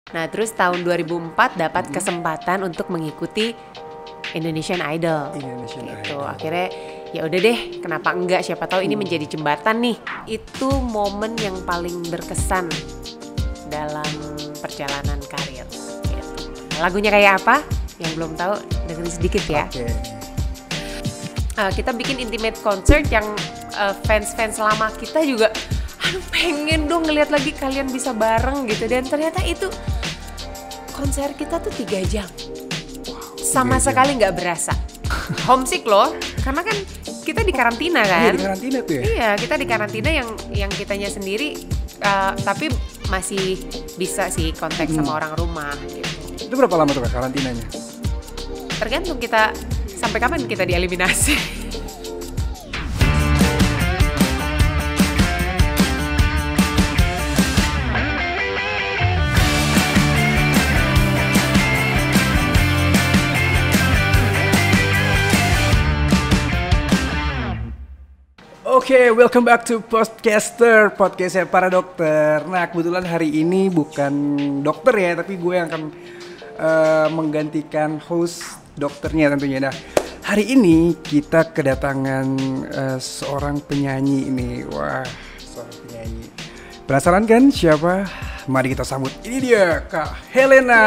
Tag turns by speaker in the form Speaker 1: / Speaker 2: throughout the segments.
Speaker 1: Nah, terus tahun 2004 dapat kesempatan untuk mengikuti Indonesian Idol. Gitu. Akhirnya ya udah deh, kenapa enggak? Siapa tahu ini menjadi jembatan nih. Itu momen yang paling berkesan dalam perjalanan karir. Gitu. Lagunya kayak apa? Yang belum tahu dengerin sedikit ya. Kita bikin intimate concert yang fans-fans lama kita juga aduh pengen dong ngeliat lagi kalian bisa bareng gitu. Dan ternyata itu konser kita tuh 3 jam. Sama sekali nggak berasa. Homesick loh, karena kan kita di karantina kan.
Speaker 2: Iya, di karantina tuh ya?
Speaker 1: Iya, kita di karantina yang kitanya sendiri, tapi masih bisa sih kontak sama orang rumah gitu.
Speaker 2: Itu berapa lama tuh Kak karantinanya?
Speaker 1: Tergantung kita sampai kapan kita dieliminasi.
Speaker 2: Oke, welcome back to Podcastnya para dokter. Nah, kebetulan hari ini bukan dokter ya, tapi gue yang akan menggantikan host dokternya tentunya. Nah, hari ini kita kedatangan seorang penyanyi ini. Wah, seorang penyanyi. Penasaran kan siapa? Mari kita sambut. Ini dia, Kak Helena.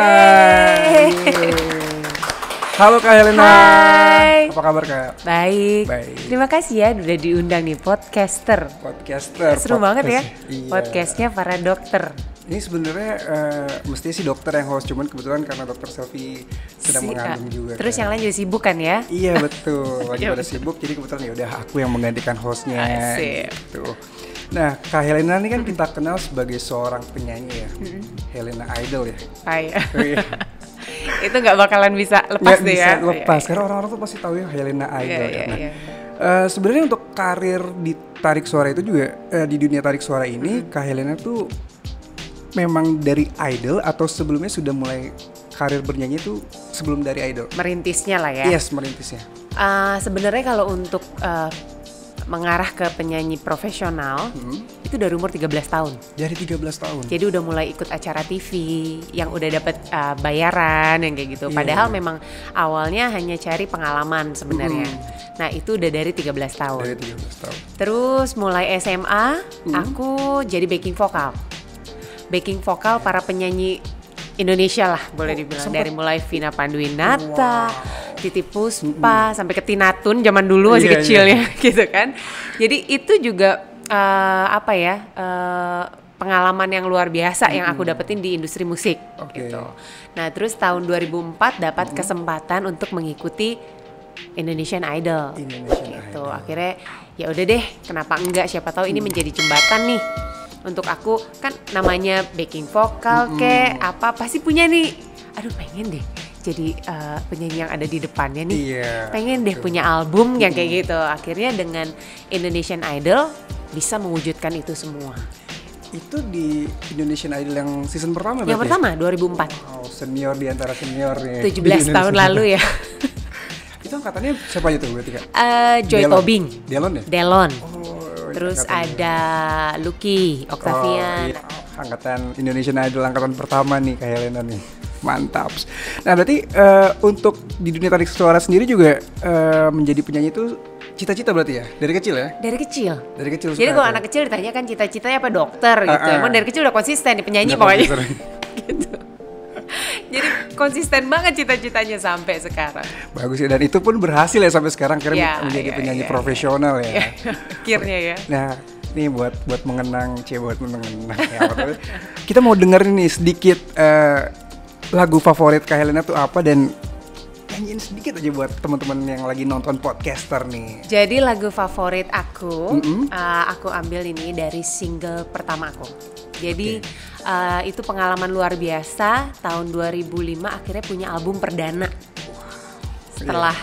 Speaker 2: Halo Kak Helena.
Speaker 1: Hai.
Speaker 2: Apa kabar Kak?
Speaker 1: Baik.
Speaker 2: Baik.
Speaker 1: Terima kasih ya udah diundang nih podcaster.
Speaker 2: Podcast.
Speaker 1: Seru banget ya.
Speaker 2: Iya.
Speaker 1: Podcastnya para dokter.
Speaker 2: Ini sebenarnya mestinya sih dokter yang host, cuman kebetulan karena dokter Selfie sedang mengandung juga.
Speaker 1: Terus
Speaker 2: kan.
Speaker 1: yang lain juga sibuk kan ya?
Speaker 2: Iya betul, lagi pada sibuk, jadi kebetulan ya udah aku yang menggantikan hostnya.
Speaker 1: Asik.
Speaker 2: Gitu. Nah, Kak Helena ini kan kita kenal sebagai seorang penyanyi ya, Helena Idol ya. Iya.
Speaker 1: Itu nggak bakalan bisa lepas
Speaker 2: Nggak
Speaker 1: deh
Speaker 2: bisa
Speaker 1: ya.
Speaker 2: lepas, karena orang-orang tuh pasti tahu ya Helena Idol.
Speaker 1: Iya,
Speaker 2: Nah,
Speaker 1: iya.
Speaker 2: sebenarnya untuk karir di tarik suara itu juga di dunia tarik suara ini, Kak Helena tuh memang dari idol atau sebelumnya sudah mulai karir bernyanyi itu sebelum dari idol?
Speaker 1: Merintisnya lah ya.
Speaker 2: Yes, merintisnya.
Speaker 1: Sebenarnya kalau untuk mengarah ke penyanyi profesional itu dari umur 13 tahun.
Speaker 2: Dari 13 tahun.
Speaker 1: Jadi udah mulai ikut acara TV yang udah dapat bayaran yang kayak gitu. Padahal memang awalnya hanya cari pengalaman sebenarnya. Nah, itu udah dari 13 tahun.
Speaker 2: Dari 13 tahun.
Speaker 1: Terus mulai SMA aku jadi backing vokal. Backing vokal para penyanyi Indonesia lah boleh dibilang. Dari mulai Vina Panduwinata, Titiek Puspa, sampai ke Tinatun zaman dulu masih kecil ya gitu kan. Jadi itu juga pengalaman yang luar biasa yang aku dapetin di industri musik gitu. Nah, terus tahun 2004 dapat kesempatan untuk mengikuti Indonesian Idol. Gitu. Akhirnya ya udah deh, kenapa enggak? Siapa tahu ini menjadi jembatan nih. Untuk aku kan namanya backing vokal kayak apa pasti punya nih. Aduh, pengen deh jadi penyanyi yang ada di depannya nih. Pengen deh punya album yang kayak gitu. Akhirnya dengan Indonesian Idol bisa mewujudkan itu semua.
Speaker 2: Itu di Indonesian Idol yang season pertama berarti?
Speaker 1: Yang pertama 2004.
Speaker 2: Wow, senior di antara senior nih.
Speaker 1: 17 tahun lalu ya.
Speaker 2: Itu angkatannya siapa aja tuh berarti Kak?
Speaker 1: Joy
Speaker 2: Delon.
Speaker 1: Tobing.
Speaker 2: Delon ya?
Speaker 1: Delon.
Speaker 2: Oh,
Speaker 1: Terus
Speaker 2: angkatannya.
Speaker 1: ada Lucky, Octavian.
Speaker 2: Iya. Angkatan Indonesian Idol angkatan pertama nih Kak Helena nih. Mantap. Nah, berarti untuk di dunia tarik suara sendiri juga menjadi penyanyi itu cita-cita berarti ya? Dari kecil ya?
Speaker 1: Dari kecil.
Speaker 2: Dari kecil.
Speaker 1: Jadi kalau anak kecil ditanya kan cita-citanya apa dokter gitu. Emang dari kecil udah konsisten nih penyanyi pokoknya. Gitu. Jadi konsisten banget cita-citanya sampai sekarang.
Speaker 2: Bagus ya, dan itu pun berhasil ya sampai sekarang karena menjadi penyanyi profesional ya.
Speaker 1: Akhirnya ya.
Speaker 2: Nah, nih buat mengenang ya. Kita mau dengerin nih sedikit lagu favorit Kak Helena tuh apa, dan nyanyiin sedikit aja buat teman-teman yang lagi nonton podcaster nih.
Speaker 1: Jadi lagu favorit aku, aku ambil ini dari single pertama aku. Jadi itu pengalaman luar biasa. Tahun 2005 akhirnya punya album perdana. Setelah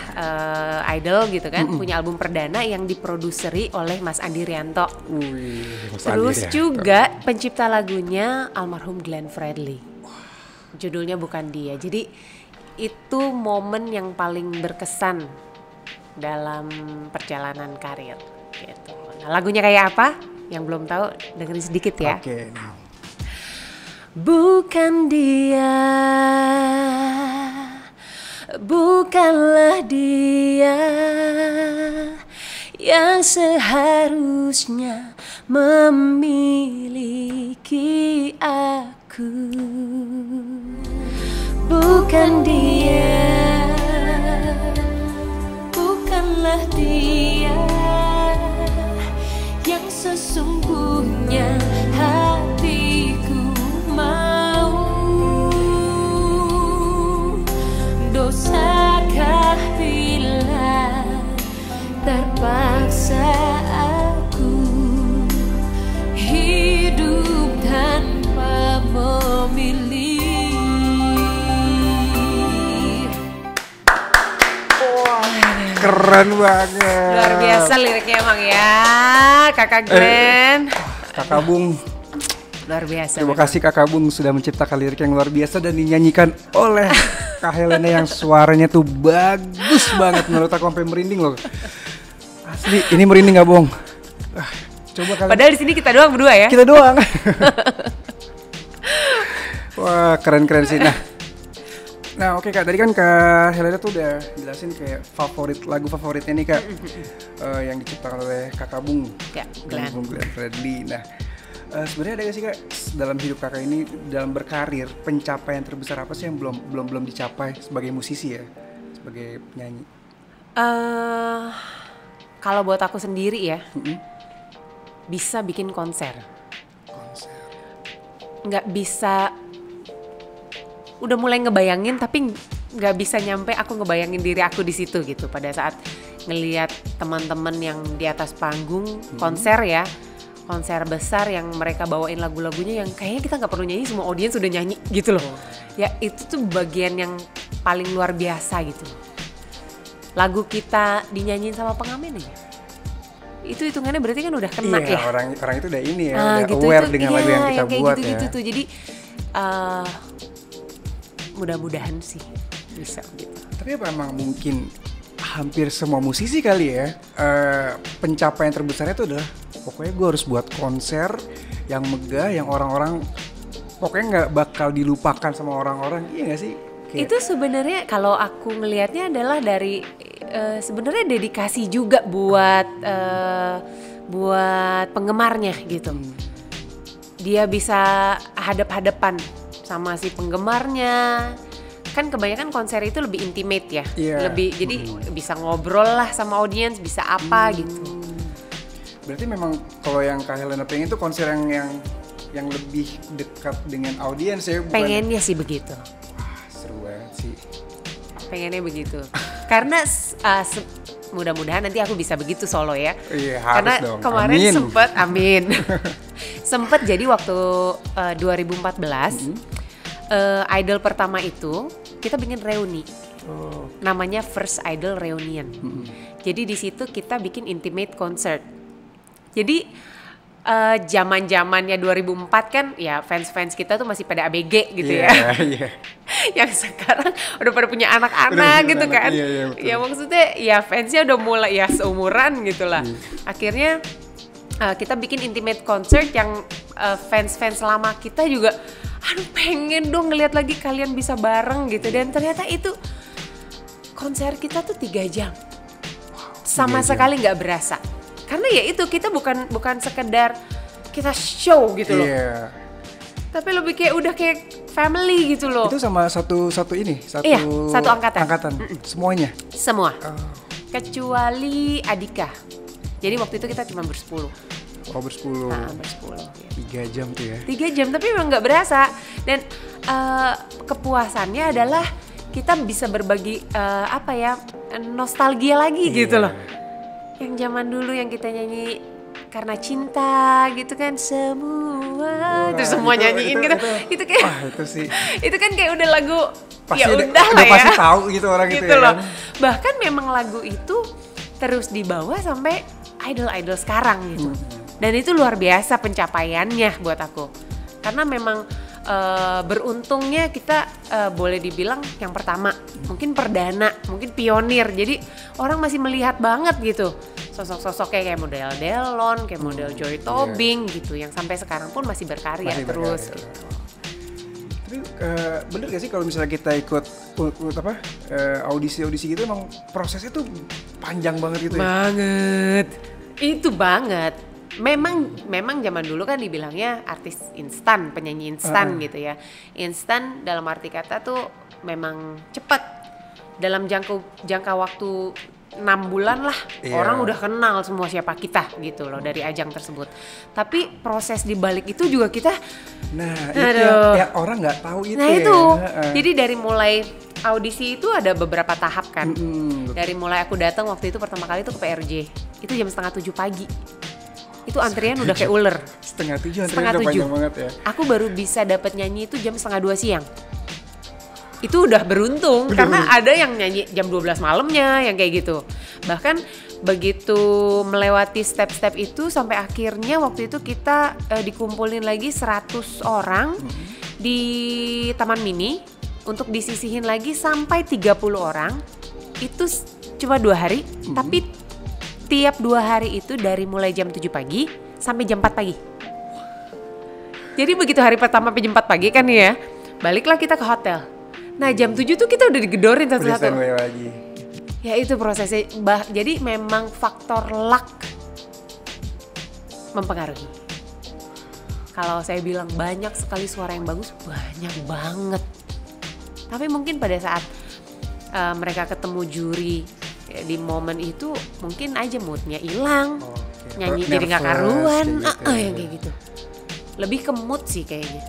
Speaker 1: Idol gitu kan, punya album perdana yang diproduseri oleh Mas Andi Rianto. Terus juga pencipta lagunya almarhum Glenn Fredly. Judulnya Bukan Dia. Jadi itu momen yang paling berkesan dalam perjalanan karir gitu. Nah, lagunya kayak apa? Yang belum tahu dengerin sedikit ya.
Speaker 2: Oke.
Speaker 1: Bukan dia Bukanlah dia yang seharusnya memiliki aku. Bukan dia, bukanlah dia yang sesungguhnya hatiku mau. Dosakah bila terpaksa aku hidup tanpa memilih?
Speaker 2: Keren banget.
Speaker 1: Luar biasa liriknya emang ya, Kakak Glenn.
Speaker 2: Kakak Bung.
Speaker 1: Luar biasa.
Speaker 2: Terima kasih Kakak Bung sudah menciptakan lirik yang luar biasa dan dinyanyikan oleh Kak Helena yang suaranya tuh bagus banget, menurut aku sampai merinding loh. Asli, ini merinding gak Bung? Coba kalian.
Speaker 1: Padahal di sini kita doang berdua ya.
Speaker 2: Kita doang. Wah, keren-keren sih. Nah oke Kak, tadi kan Kak Helena tuh udah jelasin kayak lagu favoritnya nih Kak, yang diciptakan oleh Kakak Bung,
Speaker 1: ya, Glenn.
Speaker 2: Bung Glenn Fredly. Nah sebenarnya ada gak sih Kak dalam hidup Kakak ini, dalam berkarir, pencapaian terbesar apa sih yang belum dicapai sebagai musisi ya, sebagai penyanyi?
Speaker 1: Kalau buat aku sendiri ya, bisa bikin konser. Nggak bisa. Udah mulai ngebayangin tapi nggak bisa nyampe aku ngebayangin diri aku di situ gitu pada saat ngelihat teman-teman yang di atas panggung konser ya, konser besar yang mereka bawain lagu-lagunya yang kayaknya kita nggak perlu nyanyi, semua audiens udah nyanyi gitu loh. Ya itu tuh bagian yang paling luar biasa gitu. Lagu kita dinyanyiin sama pengamen aja, itu hitungannya berarti kan udah kena ya.
Speaker 2: Orang itu udah ini ya, udah gitu, aware dengan lagu yang kita buat
Speaker 1: gitu, ya. Jadi mudah-mudahan sih bisa gitu. Tapi
Speaker 2: apa emang mungkin hampir semua musisi kali ya, pencapaian terbesarnya itu adalah pokoknya gue harus buat konser yang megah, yang orang-orang pokoknya nggak bakal dilupakan sama orang-orang, iya nggak sih? Kayak
Speaker 1: itu sebenarnya kalau aku ngelihatnya adalah dari sebenarnya dedikasi juga buat penggemarnya gitu. Dia bisa hadap-hadapan sama si penggemarnya. Kan kebanyakan konser itu lebih intimate ya, lebih jadi bisa ngobrol lah sama audiens, bisa apa gitu.
Speaker 2: Berarti memang kalau yang Kak Helena pengen tuh konser yang lebih dekat dengan audiens ya?
Speaker 1: Pengennya sih begitu.
Speaker 2: Wah, seru banget sih.
Speaker 1: Pengennya begitu. Karena mudah-mudahan nanti aku bisa begitu solo ya.
Speaker 2: Iya, harus
Speaker 1: karena
Speaker 2: dong.
Speaker 1: Kemarin sempet jadi waktu 2014 Idol pertama itu kita bikin reuni, namanya First Idol Reunion. Jadi di situ kita bikin intimate concert. Jadi zaman-zamannya 2004 kan ya fans kita tuh masih pada ABG gitu ya. Yang sekarang udah pada punya anak-anak gitu kan. Ya maksudnya ya fansnya udah mulai ya seumuran gitu lah. Akhirnya kita bikin intimate concert yang fans-fans lama kita juga aduh pengen dong ngeliat lagi kalian bisa bareng gitu. Dan ternyata itu konser kita tuh 3 jam. Sama sekali nggak berasa. Karena ya itu kita bukan sekedar kita show gitu loh. Tapi lebih kayak udah kayak family gitu loh. Itu
Speaker 2: sama satu angkatan. Semuanya?
Speaker 1: Semua. Kecuali Adika. Jadi waktu itu kita cuma bersepuluh.
Speaker 2: Bersepuluh.
Speaker 1: Bersepuluh.
Speaker 2: 3 jam tuh ya.
Speaker 1: 3 jam tapi memang nggak berasa. Dan kepuasannya adalah kita bisa berbagi nostalgia lagi gitu loh. Yang zaman dulu yang kita nyanyi karena cinta gitu kan semua, terus semua nyanyiin gitu. Itu kayak
Speaker 2: itu sih.
Speaker 1: Itu kan kayak udah lagu
Speaker 2: pasti
Speaker 1: ya udah lah ya.
Speaker 2: Pasti tahu gitu orang gitu ya.
Speaker 1: Loh. Kan? Bahkan memang lagu itu terus dibawa sampai idol-idol sekarang gitu. Dan itu luar biasa pencapaiannya buat aku. Karena memang beruntungnya kita boleh dibilang yang pertama, mungkin perdana, mungkin pionir. Jadi orang masih melihat banget gitu sosok-sosoknya kayak model Delon, kayak model Joy Tobing gitu, yang sampai sekarang pun masih berkarya terus. Gitu.
Speaker 2: Tapi bener gak sih kalau misalnya kita ikut audisi gitu, emang prosesnya tuh panjang banget gitu ya?
Speaker 1: Banget. Itu banget. Memang zaman dulu kan dibilangnya artis instan, penyanyi instan gitu ya. Instan dalam arti kata tuh memang cepat. Dalam jangka waktu 6 bulan lah orang udah kenal semua siapa kita gitu loh dari ajang tersebut. Tapi proses di balik itu juga kita
Speaker 2: itu yang orang nggak tahu itu.
Speaker 1: Nah itu, jadi dari mulai audisi itu ada beberapa tahap kan. Dari mulai aku datang waktu itu pertama kali itu ke PRJ, itu jam 6:30 pagi. Itu antrian udah kayak uler.
Speaker 2: 6:30 antrian udah panjang banget ya.
Speaker 1: Aku baru bisa dapat nyanyi itu jam 1:30 siang. Itu udah beruntung karena ada yang nyanyi jam 12 malamnya yang kayak gitu. Bahkan begitu melewati step-step itu sampai akhirnya waktu itu kita dikumpulin lagi 100 orang di Taman Mini untuk disisihin lagi sampai 30 orang. Itu cuma 2 hari, tapi tiap 2 hari itu dari mulai jam 7 pagi sampai jam 4 pagi. Jadi begitu hari pertama sampai jam 4 pagi kan ya, baliklah kita ke hotel. Nah jam 7 tuh kita udah digedorin satu-satu.
Speaker 2: Lagi.
Speaker 1: Ya itu prosesnya. Jadi memang faktor luck mempengaruhi. Kalau saya bilang banyak sekali suara yang bagus, banyak banget. Tapi mungkin pada saat mereka ketemu juri di momen itu, mungkin aja moodnya hilang, nyanyi jadi nggak karuan, yang kayak gitu. Lebih ke mood sih kayaknya.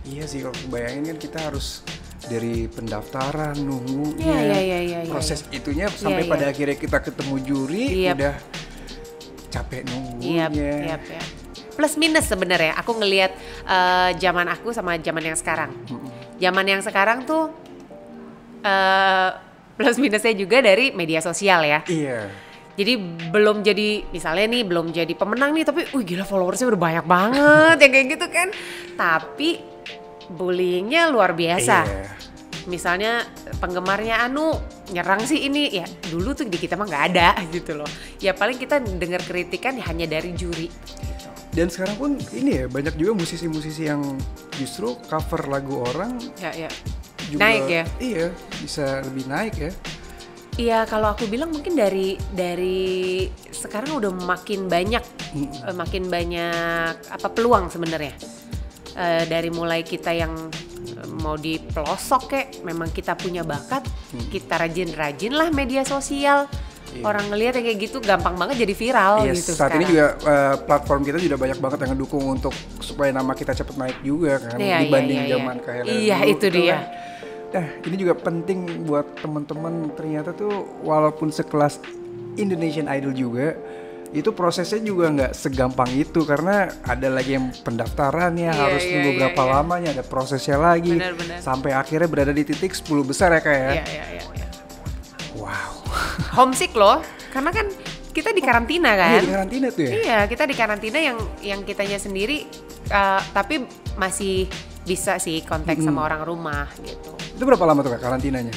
Speaker 2: Iya sih, kalau bayangin kan kita harus dari pendaftaran nunggunya, proses itunya sampai pada akhirnya kita ketemu juri, udah capek nunggunya.
Speaker 1: Yap. Plus minus sebenarnya, aku ngelihat zaman aku sama zaman yang sekarang. Zaman yang sekarang tuh plus minusnya juga dari media sosial ya.
Speaker 2: Iya.
Speaker 1: Jadi belum jadi, misalnya nih belum jadi pemenang nih, tapi gila followersnya udah banyak banget yang kayak gitu kan. Tapi bullyingnya luar biasa. Misalnya penggemarnya nyerang sih ini, ya dulu tuh di kita mah nggak ada gitu loh. Ya paling kita dengar kritikan hanya dari juri. Gitu.
Speaker 2: Dan sekarang pun ini ya banyak juga musisi-musisi yang justru cover lagu orang. Juga,
Speaker 1: naik ya. Iya,
Speaker 2: bisa lebih naik ya.
Speaker 1: Iya, kalau aku bilang mungkin dari sekarang udah makin banyak peluang sebenarnya. Dari mulai kita yang mau di pelosok kayak memang kita punya bakat, kita rajin lah media sosial. Orang ngelihat kayak gitu gampang banget jadi viral gitu.
Speaker 2: Saat
Speaker 1: sekarang.
Speaker 2: ini juga platform kita juga banyak banget yang ngedukung untuk supaya nama kita cepat naik juga kan, dibanding zaman kayak
Speaker 1: Iya, itu dia.
Speaker 2: Nah, ini juga penting buat teman-teman, ternyata tuh walaupun sekelas Indonesian Idol juga, itu prosesnya juga nggak segampang itu karena ada lagi yang pendaftarannya harus nunggu berapa lamanya, ada prosesnya lagi.
Speaker 1: Benar.
Speaker 2: Sampai akhirnya berada di titik 10 besar ya kayak.
Speaker 1: Iya.
Speaker 2: Wow.
Speaker 1: Homesick loh, karena kan kita di karantina kan.
Speaker 2: Iya, di karantina tuh ya.
Speaker 1: Iya, kita di karantina yang kitanya sendiri, tapi masih bisa sih kontak sama orang rumah gitu.
Speaker 2: Itu berapa lama tuh Kak karantinanya?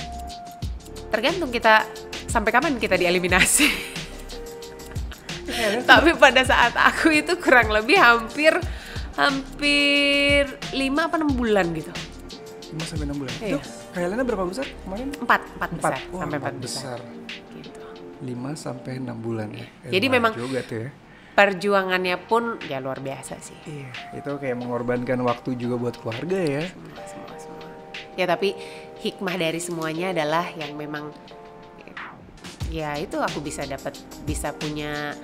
Speaker 1: Tergantung kita sampai kapan kita dieliminasi. Tapi pada saat aku itu kurang lebih hampir 5 apa 6 bulan gitu.
Speaker 2: 5 sampai 6 bulan.
Speaker 1: Iya.
Speaker 2: Itu Kailana berapa besar kemarin?
Speaker 1: 4 besar.
Speaker 2: Wah,
Speaker 1: sampai 4
Speaker 2: besar.
Speaker 1: Gitu.
Speaker 2: 5 sampai 6 bulan ya.
Speaker 1: Jadi memang
Speaker 2: juga tuh ya.
Speaker 1: Perjuangannya pun ya luar biasa sih.
Speaker 2: Iya, itu kayak mengorbankan waktu juga buat keluarga ya.
Speaker 1: Semua. Ya tapi hikmah dari semuanya adalah yang memang ya itu aku bisa punya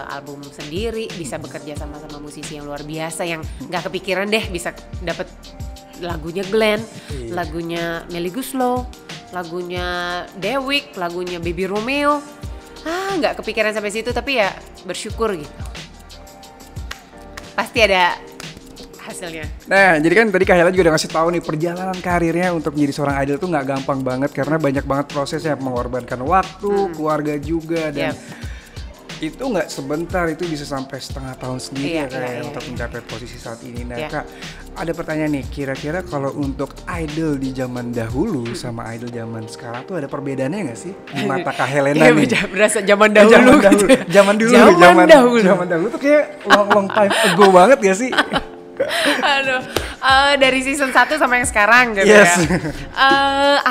Speaker 1: album sendiri, bisa bekerja sama musisi yang luar biasa yang nggak kepikiran deh bisa dapat lagunya Glenn, lagunya Melly Goeslaw, lagunya Dewiq, lagunya Baby Romeo. Nggak kepikiran sampai situ, tapi ya bersyukur gitu. Pasti ada hasilnya.
Speaker 2: Nah, jadi kan tadi Kak Hela juga udah ngasih tahu nih perjalanan karirnya untuk menjadi seorang idol tuh nggak gampang banget karena banyak banget prosesnya, mengorbankan waktu, keluarga juga dan itu nggak sebentar, itu bisa sampai setengah tahun sendiri untuk mencapai posisi saat ini. Nah, Kak, ada pertanyaan nih, kira-kira kalau untuk idol di zaman dahulu sama idol zaman sekarang tuh ada perbedaannya nggak sih di mata Kak Helena nih?
Speaker 1: Berasa zaman dahulu.
Speaker 2: Zaman dahulu tuh kayak long time ago banget ya sih?
Speaker 1: Aduh, dari season 1 sampai yang sekarang gitu
Speaker 2: Yes.
Speaker 1: ya.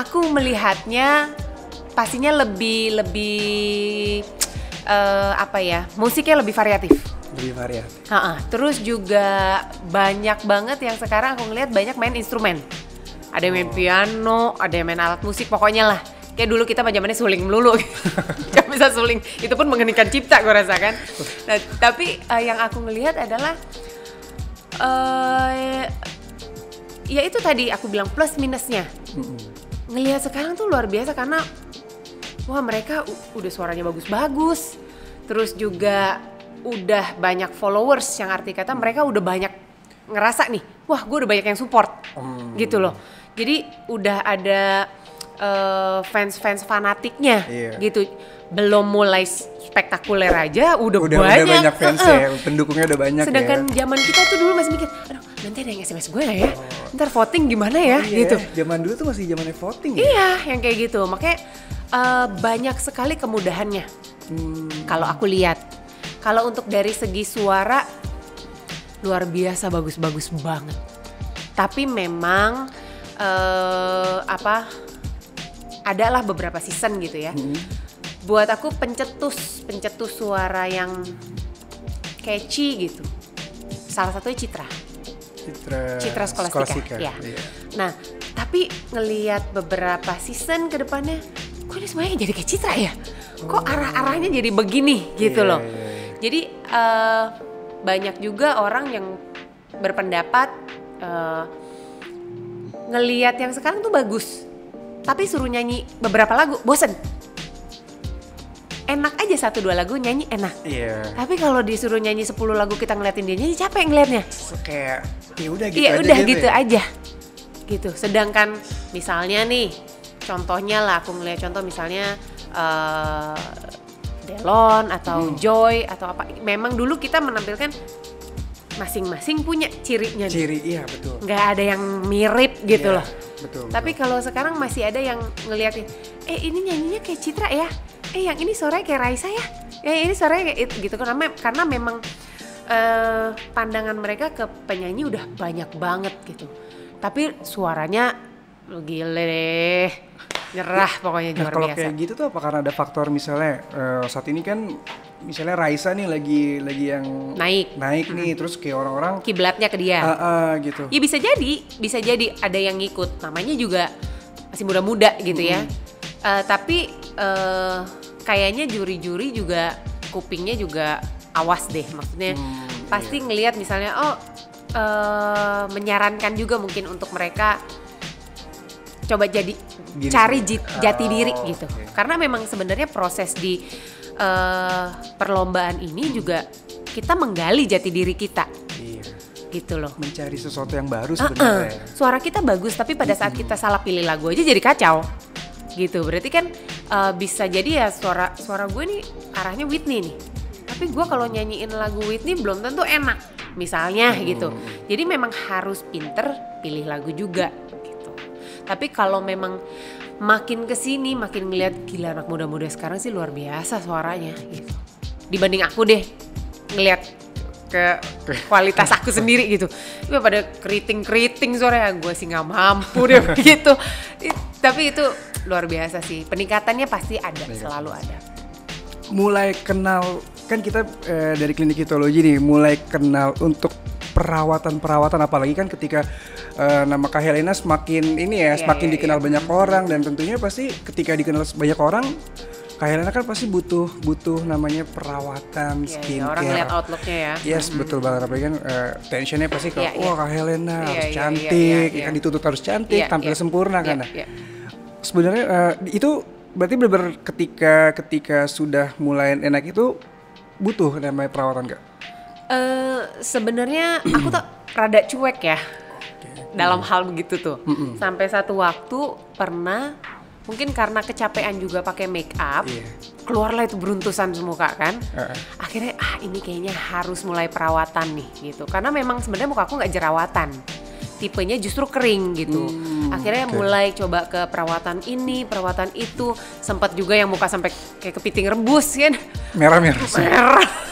Speaker 1: Aku melihatnya pastinya lebih apa ya, musiknya lebih variatif.
Speaker 2: Lebih variatif.
Speaker 1: Terus juga banyak banget yang sekarang aku ngeliat banyak main instrumen. Ada yang main piano, ada yang main alat musik, pokoknya lah. Kayak dulu kita zamannya suling melulu, gak bisa suling. Itu pun mengeningkan cipta gue rasakan. Nah, tapi yang aku ngelihat adalah ya itu tadi aku bilang plus minusnya. Ngelihat sekarang tuh luar biasa karena wah mereka udah suaranya bagus-bagus. Terus juga udah banyak followers, yang arti kata mereka udah banyak ngerasa nih, wah gue udah banyak yang support gitu loh. Jadi udah ada fans-fans fanatiknya gitu. Belum mulai spektakuler aja udah banyak
Speaker 2: fans ya, pendukungnya udah banyak.
Speaker 1: Sedangkan zaman kita tuh dulu masih mikir, aduh nanti ada yang SMS gue gak ya? Ntar voting gimana ya? Gitu.
Speaker 2: Zaman dulu tuh masih zamannya voting ya?
Speaker 1: Iya, yang kayak gitu. Makanya banyak sekali kemudahannya. Kalau aku lihat. Kalau untuk dari segi suara luar biasa bagus-bagus banget. Tapi memang adalah beberapa season gitu ya. Buat aku pencetus suara yang catchy gitu. Salah satunya Citra Scholastica. Ya. Nah, tapi ngelihat beberapa season ke depannya, kok ini semuanya jadi kayak Citra ya? Kok arah-arahnya jadi begini gitu loh. Jadi banyak juga orang yang berpendapat ngelihat yang sekarang tuh bagus, tapi suruh nyanyi beberapa lagu bosen. Enak aja 1-2 lagu nyanyi enak. Tapi kalau disuruh nyanyi 10 lagu kita ngeliatin dia nyanyi capek ngeliatnya.
Speaker 2: Kayak ya udah gitu
Speaker 1: ya
Speaker 2: aja.
Speaker 1: Udah gitu aja. Gitu. Sedangkan misalnya nih, contohnya lah aku ngeliat contoh misalnya Delon atau Joy atau apa. Memang dulu kita menampilkan masing-masing punya cirinya.
Speaker 2: Iya betul.
Speaker 1: Nggak ada yang mirip gitu loh.
Speaker 2: Betul.
Speaker 1: Tapi kalau sekarang masih ada yang ngeliatin, ini nyanyinya kayak Citra ya. Yang ini suaranya kayak Raisa ya. Ini suaranya kayak gitu. Karena memang pandangan mereka ke penyanyi udah banyak banget gitu. Tapi suaranya gile deh. Nyerah pokoknya luar biasa.
Speaker 2: Kalau kayak gitu tuh apa karena ada faktor misalnya saat ini kan misalnya Raisa nih lagi yang naik nih, terus kayak orang-orang
Speaker 1: kiblatnya ke dia.
Speaker 2: Gitu.
Speaker 1: Ya bisa jadi ada yang ngikut. Namanya juga masih muda-muda gitu ya. Tapi kayaknya juri-juri juga kupingnya juga awas deh. Maksudnya pasti ngelihat misalnya menyarankan juga mungkin untuk mereka coba cari jati diri gitu. Karena memang sebenarnya proses di perlombaan ini juga kita menggali jati diri kita. Gitu loh.
Speaker 2: Mencari sesuatu yang baru sebenarnya.
Speaker 1: Suara kita bagus tapi pada saat kita salah pilih lagu aja jadi kacau. Gitu. Berarti kan bisa jadi ya suara gue nih arahnya Whitney nih. Tapi gue kalau nyanyiin lagu Whitney belum tentu enak. Misalnya gitu. Jadi memang harus pinter pilih lagu juga. Tapi kalau memang makin kesini makin ngeliat gila anak muda-muda sekarang sih luar biasa suaranya gitu. Dibanding aku deh ngeliat ke kualitas aku sendiri gitu. Itu pada keriting suaranya gue sih nggak mampu deh begitu. Tapi itu luar biasa sih. Peningkatannya pasti ada, selalu ada.
Speaker 2: Mulai kenal kan kita dari klinik hitologi nih mulai kenal untuk perawatan apalagi kan ketika nama Kak Helena semakin semakin dikenal banyak orang dan tentunya pasti ketika dikenal banyak orang Kak Helena kan pasti butuh namanya perawatan skincare.
Speaker 1: Orang lihat outlooknya ya.
Speaker 2: Yes, betul banget. Apalagi kan tensionnya pasti wah Kak Helena harus cantik, kan dituntut harus cantik, tampil sempurna kan. Sebenarnya itu berarti benar ketika sudah mulai enak itu butuh namanya perawatan Kak?
Speaker 1: Sebenarnya aku tuh rada cuek ya dalam hal begitu tuh. Sampai satu waktu pernah mungkin karena kecapean juga pakai make up, keluarlah itu beruntusan semuka kan. Akhirnya ini kayaknya harus mulai perawatan nih gitu. Karena memang sebenarnya muka aku nggak jerawatan, tipenya justru kering gitu. Akhirnya mulai coba ke perawatan ini, perawatan itu. Sempat juga yang muka sampai kayak kepiting rebus kan. Merah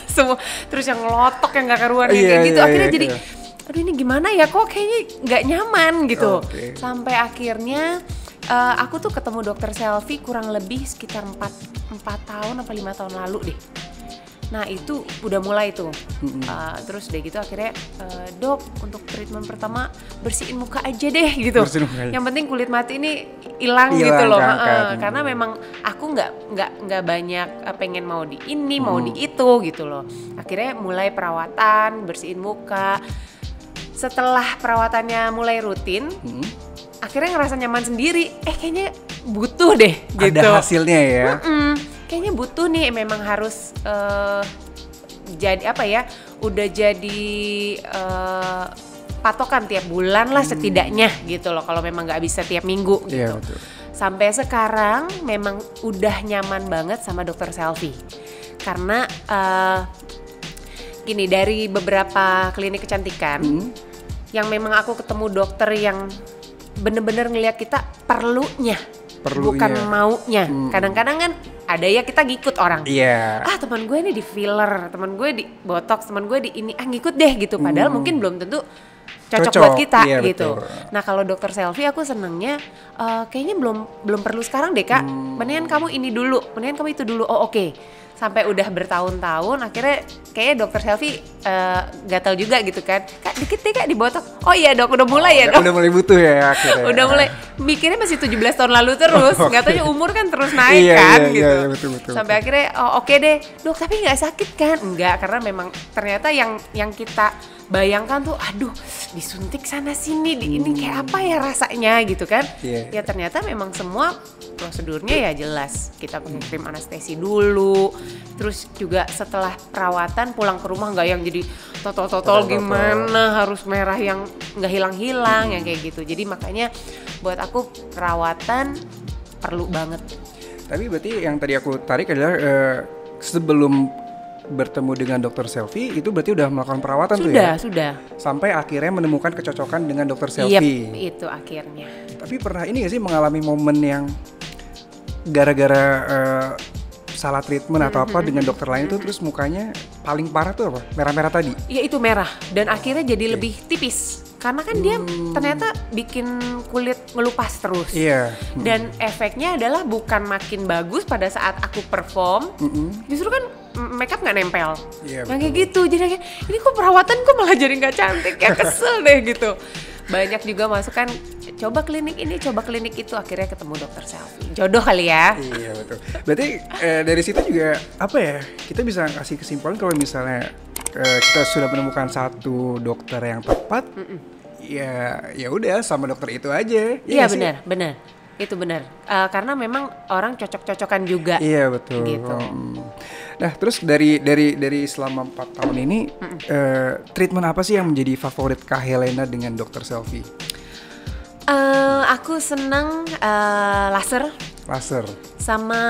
Speaker 1: semua. Terus yang ngelotok yang gak karuan kayak gitu. Akhirnya jadi aduh ini gimana ya, kok kayaknya nggak nyaman gitu. Sampai akhirnya aku tuh ketemu dokter Selvi kurang lebih sekitar 4 tahun apa 5 tahun lalu deh. Nah itu udah mulai tuh, terus deh gitu akhirnya dok untuk treatment pertama bersihin muka aja deh gitu. Yang penting kulit mati ini hilang gitu loh. Karena memang aku nggak banyak pengen mau di ini mau di itu gitu loh. Akhirnya mulai perawatan bersihin muka. Setelah perawatannya mulai rutin, akhirnya ngerasa nyaman sendiri. Kayaknya butuh deh gitu.
Speaker 2: Ada hasilnya ya.
Speaker 1: Kayaknya butuh nih, memang harus jadi apa ya, udah jadi patokan tiap bulan lah setidaknya gitu loh, kalau memang nggak bisa tiap minggu gitu.
Speaker 2: Betul.
Speaker 1: Sampai sekarang memang udah nyaman banget sama dokter Selvi, karena gini, dari beberapa klinik kecantikan yang memang aku ketemu dokter yang bener-bener ngelihat kita perlunya. Bukan maunya. Kadang-kadang kan ada ya kita ngikut orang. Teman gue nih di filler, teman gue di botox, teman gue di ini, ngikut deh gitu. Padahal mungkin belum tentu cocok buat kita gitu. Betul. Nah kalau dokter Selvi aku senengnya kayaknya belum perlu sekarang deh kak. Mendingan kamu ini dulu, mendingan kamu itu dulu. Oke. Sampai udah bertahun-tahun akhirnya kayaknya dokter Selvi gatel juga gitu kan, kak dikit deh kak dibotok. Oh iya dok, udah mulai ya dok.
Speaker 2: Udah mulai butuh ya akhirnya.
Speaker 1: Udah mulai, mikirnya masih 17 tahun lalu terus, nggak taunya umur kan terus naik kan gitu.
Speaker 2: Iya, betul.
Speaker 1: Sampai akhirnya oke deh dok, tapi nggak sakit kan? Enggak, karena memang ternyata yang kita bayangkan tuh, aduh disuntik sana sini, ini kayak apa ya rasanya gitu kan? Ya ternyata memang semua prosedurnya ya jelas, kita pakai krim anestesi dulu, terus juga setelah perawatan pulang ke rumah nggak yang jadi totol gimana, harus merah yang nggak hilang-hilang yang kayak gitu. Jadi makanya buat aku perawatan perlu banget.
Speaker 2: Tapi berarti yang tadi aku tarik adalah sebelum bertemu dengan dokter Selvi itu berarti udah melakukan perawatan tuh ya?
Speaker 1: Sudah.
Speaker 2: Sampai akhirnya menemukan kecocokan dengan dokter Selvi.
Speaker 1: Itu akhirnya.
Speaker 2: Tapi pernah ini gak sih mengalami momen yang gara-gara salah treatment atau apa dengan dokter lain itu terus mukanya paling parah tuh apa? Merah-merah tadi?
Speaker 1: Iya itu merah dan akhirnya jadi lebih tipis. Karena kan dia ternyata bikin kulit ngelupas terus. Dan efeknya adalah bukan makin bagus pada saat aku perform, justru kan makeup nggak nempel. Yang kayak gitu. Jadi ini kok perawatan kok malah jadi nggak cantik ya, kesel deh gitu. Banyak juga masukan, coba klinik ini, coba klinik itu, akhirnya ketemu dokter Selvi. Jodoh kali ya.
Speaker 2: Iya betul. Berarti dari situ juga apa ya? Kita bisa kasih kesimpulan kalau misalnya kita sudah menemukan satu dokter yang tepat, ya udah sama dokter itu aja.
Speaker 1: Iya benar. Itu benar. Karena memang orang cocok-cocokan juga.
Speaker 2: Iya betul.
Speaker 1: Gitu.
Speaker 2: Nah terus dari selama 4 tahun ini treatment apa sih yang menjadi favorit Kak Helena dengan dokter Selvi?
Speaker 1: Aku seneng laser. Sama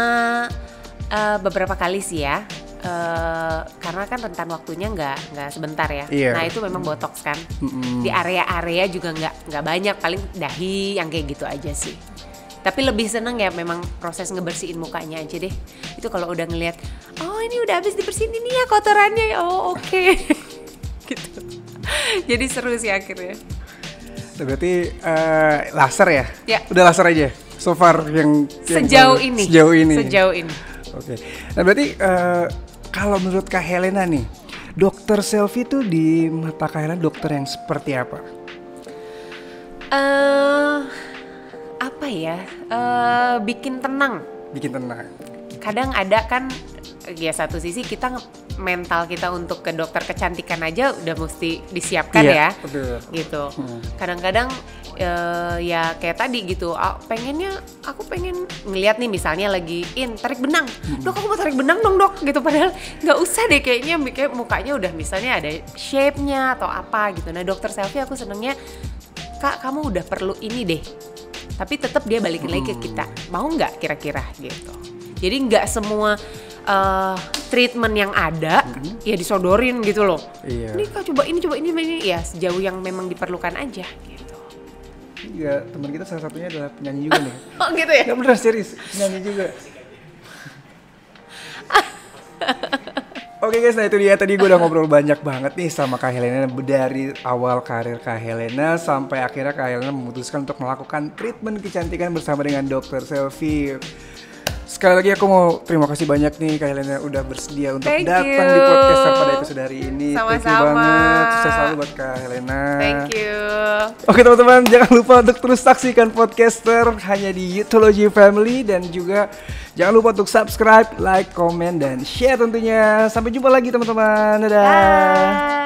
Speaker 1: beberapa kali sih ya. Karena kan rentan waktunya nggak sebentar ya. Nah itu memang botox kan. Di area-area juga nggak banyak, paling dahi yang kayak gitu aja sih. Tapi lebih seneng ya memang proses ngebersihin mukanya aja deh. Itu kalau udah ngeliat, oh ini udah habis dibersihin ini ya kotorannya ya, oke. Gitu. Jadi seru sih akhirnya.
Speaker 2: Berarti laser ya?
Speaker 1: Ya.
Speaker 2: Udah laser aja so far yang
Speaker 1: sejauh ini.
Speaker 2: Oke. Nah berarti kalau menurut Kak Helena nih, dokter Selvi tuh di mata Kak Helena dokter yang seperti apa?
Speaker 1: Apa ya? Bikin tenang. Kadang ada kan, ya satu sisi kita mental kita untuk ke dokter kecantikan aja udah mesti disiapkan ya.
Speaker 2: Betul.
Speaker 1: Gitu. Kadang-kadang ya kayak tadi gitu, aku pengen ngeliat nih misalnya lagi tarik benang, dok aku mau tarik benang dong dok gitu, padahal nggak usah deh kayaknya mukanya udah misalnya ada shape-nya atau apa gitu. Nah dokter Selvi aku senengnya, kak kamu udah perlu ini deh, tapi tetap dia balikin lagi ke kita, mau nggak kira-kira gitu. Jadi nggak semua treatment yang ada ya disodorin gitu loh. Ini kak coba ini ya sejauh yang memang diperlukan aja gitu.
Speaker 2: Iya, teman kita salah satunya adalah penyanyi juga nih.
Speaker 1: Oh gitu ya?
Speaker 2: Ya bener serius, penyanyi juga. Oke guys, nah itu dia tadi gue udah ngobrol banyak banget nih sama Kak Helena dari awal karir Kak Helena sampai akhirnya Kak Helena memutuskan untuk melakukan treatment kecantikan bersama dengan Dr. Selfie. Sekali lagi aku mau terima kasih banyak nih Kak Helena udah bersedia untuk datang di podcast pada episode hari ini.
Speaker 1: Sama-sama.
Speaker 2: Thank you banget. Sukses selalu buat Kak Helena.
Speaker 1: Thank you.
Speaker 2: Oke teman-teman, jangan lupa untuk terus saksikan podcaster hanya di Youthology Family dan juga jangan lupa untuk subscribe, like, comment, dan share tentunya. Sampai jumpa lagi teman-teman. Dadah.
Speaker 1: Bye.